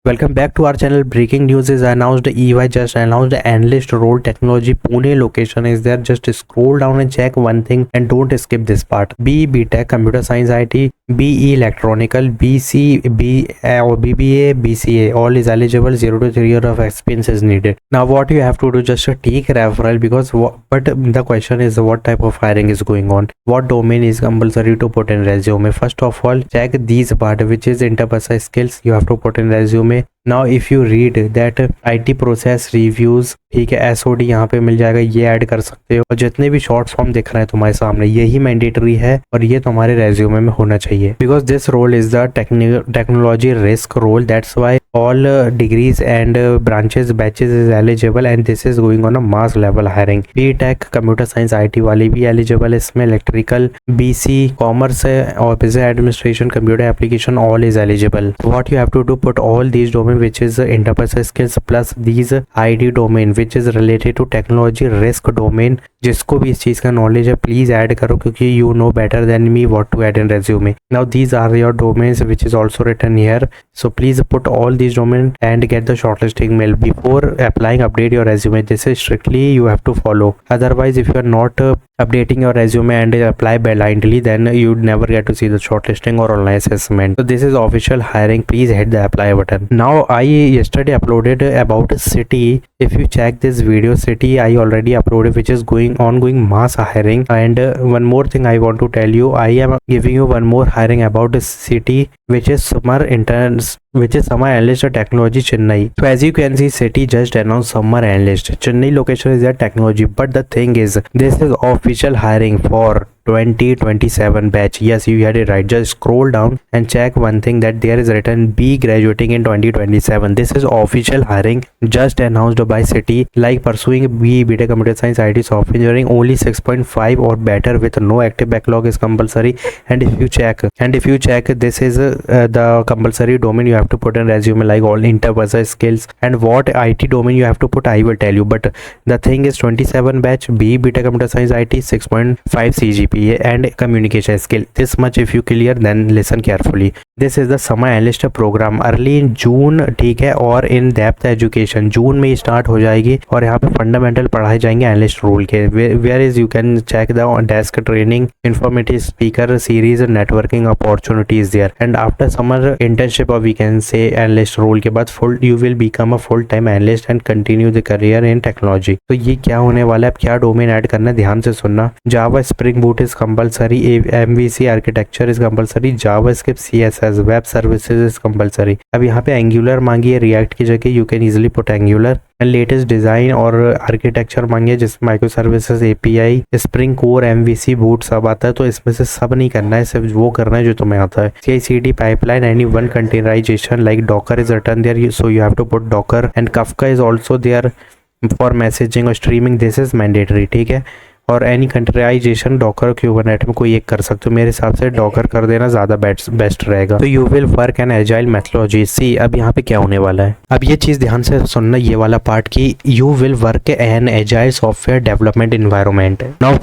Welcome back to our channel. Breaking news is announced. EY just announced the analyst role. Technology Pune location is there. Just scroll down and check one thing and don't skip this part. BE BTech Computer Science IT, BE Electronical, BC B or BBA BCA all is eligible. 0 to 3 year of experience is needed. Now what you have to do, just take referral because but the question is what type of hiring is going on, what domain is compulsory to put in resume. First of all, check these part which is interpersonal skills you have to put in resume. Now if you read that IT process reviews, ठीक है, SOD यहाँ पे मिल जाएगा, ये add कर सकते हो। और जितने भी शॉर्ट फॉर्म दिख रहे हैं तुम्हारे सामने यही मैंडेटरी है और ये तुम्हारे रेज्यूमे में होना चाहिए because this role is the technology risk role. That's why all degrees and branches batches is eligible and this is going on a mass level hiring। BTech computer science IT वाली भी eligible है इसमें, electrical BC commerce और business administration computer application all is eligible। What you have to do, put all these domain which is interpersonal skills plus these ID domain which is related to technology risk domain। जिसको भी इस चीज का knowledge है please add करो क्योंकि you know better than me what to add in resume. Now these are your domains which is also written here, so please put all these domain and get the shortlisting mail before applying. Update your resume, this is strictly you have to follow, otherwise if you are not updating your resume and apply blindly then you never get to see the shortlisting or online assessment। So this is official hiring, please hit the apply button। Now I yesterday uploaded about City, if you check this video City I already uploaded which is ongoing mass hiring। And one more thing I want to tell you, I am giving you one more hiring about City which is summer analyst technology Chennai। So as you can see City just announced summer analyst Chennai location is their technology, but the thing is this is official hiring for 2027 batch। Yes, you had it right, just scroll down and check one thing that there is written be graduating in 2027। this is official hiring just announced by City, like pursuing BTech computer science IT software engineering only 6.5 or better with no active backlog is compulsory। and if you check this is the compulsory domain you have to put in resume, like all interpersonal skills and what IT domain you have to put I will tell you, but the thing is 27 batch BTech computer science IT 6.5 CGPA and communication skill, this much if you clear then listen carefully। this is the summer analyst program early in June, ठीक है, और in depth education जून में start हो जाएगी और यहाँ पे fundamental पढ़ाए जाएंगे एनालिस्ट रोल के। Where is you can check the desk training, informative speaker series, networking opportunities there. And after summer internship और we can say analyst role के बाद full you will become a full time analyst and continue the career in technology. तो ये क्या होने वाला है, अब क्या डोमेन ऐड करना है ध्यान से सुनना। जावा spring boot is compulsory, MVC architecture is compulsory, JavaScript CSS web services is compulsory. अब यहाँ पे एंगुलर मांगी है रिएक्ट की जगह, you can easily put angular. And latest design और आर्किटेक्चर मांगे जिसमें micro services API spring core MVC boot सब आता है, तो इसमें से सब नहीं करना है, सिर्फ वो करना है जो तुम्हें आता है। CI/CD pipeline any one containerization like docker is written there, so you have to put docker. And Kafka is also there for messaging और स्ट्रीमिंग, दिस इज मैंडेटरी, ठीक है। और एनी कंटेनराइजेशन डॉकर क्यूबरनेट में कोई एक कर सकते हो, मेरे हिसाब से डॉकर कर देना ज़्यादा बेस्ट रहेगा। तो you will work an agile methodology. See अब यहाँ पे क्या होने वाला है, अब ये चीज़ ध्यान से सुनना, ये वाला पार्ट की you will work an agile software development environment. Now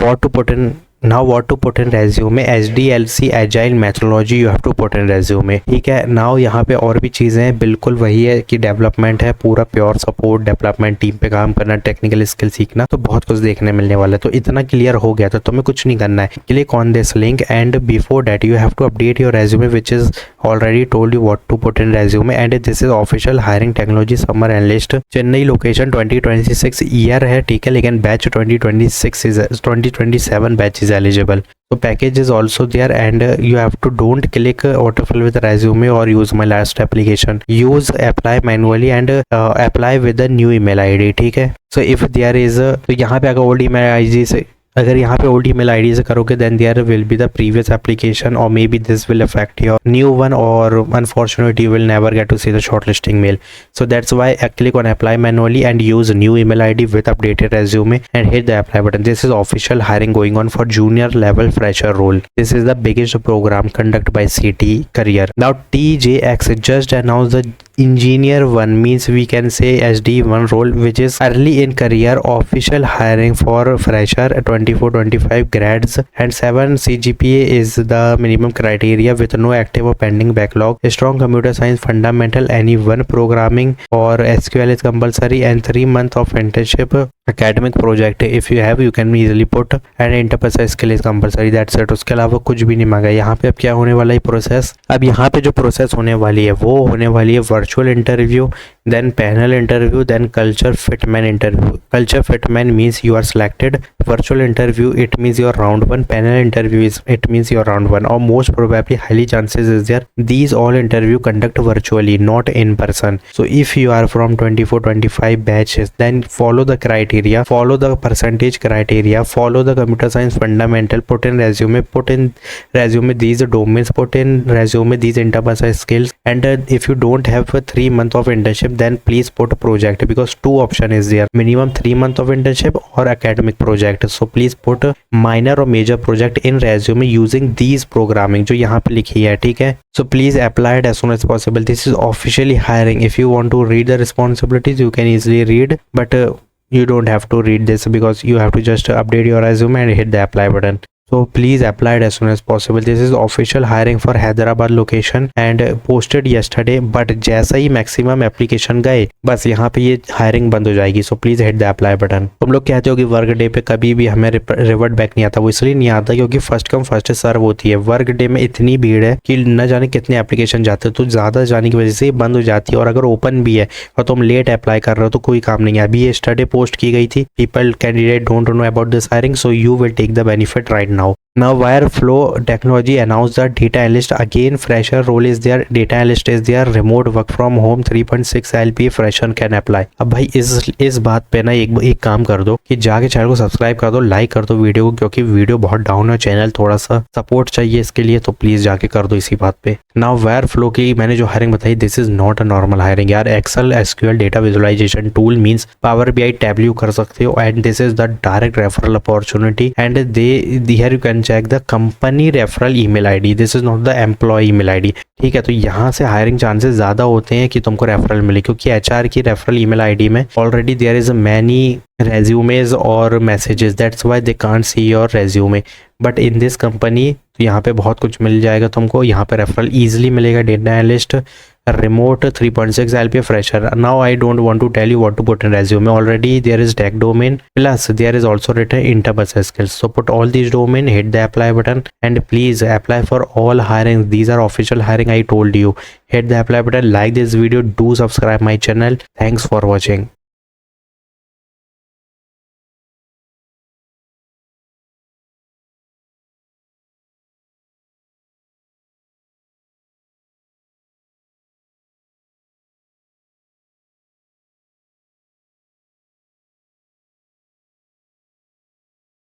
what to put in resume, SDLC agile methodology you have to put in resume, ठीक है। नाउ यहाँ पे और भी चीज़ें बिल्कुल वही है कि डेवलपमेंट है, पूरा प्योर सपोर्ट डेवलपमेंट, टीम पे काम करना, टेक्निकल स्किल सीखना, तो बहुत कुछ देखने मिलने वाला है। तो इतना क्लियर हो गया तो तुम्हें कुछ नहीं करना है, click on this link and before that you have to update your resume which is already told you what to put in resume। and this is official hiring technology summer analyst Chennai location 2026 year है, ठीक है, लेकिन batch 2027 batch is eligible। So package is also there and you have to don't click autofill with resume or use my last application, use apply manually and apply with the new email ID, ठीक है। So if there is तो यहाँ पे अगर old email ID से अगर यहाँ पे ओल्ड ईमेल आईडी से करोगे then there will be the previous application और may be this will affect your new one और unfortunately you will never get to see the shortlisting mail. So that's why click on apply manually and use new email ID with updated resume and hit the apply button. This is official hiring going on for junior level fresher role. This is the biggest program conduct by CT Career। Now TJX just announced the engineer one, means we can say SD1 role which is early in career, official hiring for fresher 24-25 grads, and 7 CGPA is the minimum criteria with no active or pending backlog. A strong computer science fundamental, any one programming or SQL is compulsory, and 3 months of internship academic project if you have you can easily put, and interpersonal skill is compulsory. That's it. उसके अलावा कुछ भी नहीं मांगा यहाँ पे। अब क्या होने वाला है प्रोसेस, अब यहाँ पे जो प्रोसेस होने वाली है वो होने वाली है virtual interview, then panel interview, then culture fit man interview. Culture fit man means you are selected. Virtual interview, it means your round 1. Panel interview is, it means your round 1, or most probably highly chances is there these all interview conduct virtually, not in person. So if you are from 24-25 batches, then follow the criteria, follow the percentage criteria, follow the computer science fundamental, put in resume these domains, put in resume these interpersonal skills, and if you don't have a 3 month of internship, then please put a project, because 2 option is there, minimum 3 month of internship or academic project. So please put a minor or major project in resume using these programming जो यहाँ पे लिखी है, ठीक है। So please apply it as soon as possible. This is officially hiring. If you want to read the responsibilities, you can easily read, but you don't have to read this because you have to just update your resume and hit the apply button. So please apply it as soon as possible. This is official hiring for Hyderabad location and posted yesterday, but जैसा ही maximum application गए बस यहाँ पे ये hiring बंद हो जाएगी. So please hit the apply button. तुम लोग कहते हो कि वर्क डे पे कभी भी हमें रिवर्ट बैक नहीं आता, वो इसलिए नहीं आता क्योंकि फर्स्ट कम फर्स्ट सर्व होती है. वर्क डे में इतनी भीड़ है कि न जाने कितने एप्लीकेशन जाते हैं, तो ज़्यादा जाने की वजह से बंद हो जाती है. और अगर ओपन भी है और तुम लेट अप्लाई कर रहे हो तो कोई काम नहीं है. अभी yesterday पोस्ट की गई थी. People candidate don't know about this hiring, so you will take the benefit right now. Now Wireflow Technology announced the data analyst again. Fresher role is there, data analyst is there, remote work from home 3.6 LPA fresher can apply. अब भाई इस बात पे ना एक काम कर दो कि जाके चैनल को सब्सक्राइब कर दो, लाइक कर दो वीडियो को, क्योंकि वीडियो बहुत डाउन है, चैनल थोड़ा सा सपोर्ट चाहिए इसके लिए, तो प्लीज जाके कर दो इसी बात पे. नाउ Wireflow की मैंने जो हायरिंग बताई, this is not a normal hiring यार. Excel SQL data visualization tool means power BI Tableau कर सकते हो, and this is the direct referral opportunity, and here you can check the company referral email ID. This is not the employ email ID, ठीक है. तो यहाँ से hiring chances ज्यादा होते हैं कि तुमको रेफरल मिले, क्योंकि HR की रेफरल ईमेल आईडी में already there is many resumes और messages, that's why they can't see your resume. But in this company तो यहाँ पे बहुत कुछ मिल जाएगा तुमको. यहाँ पे रेफरल इजीली मिलेगा. Data analyst remote 3.6 LPA fresher. Now I don't want to tell you what to put in resume. Already there is tech domain, plus there is also written interpersonal skills. So put all these domain, hit the apply button, and please apply for all hiring. These are official hiring, I told you. Hit the apply button, like this video, do subscribe my channel. Thanks for watching.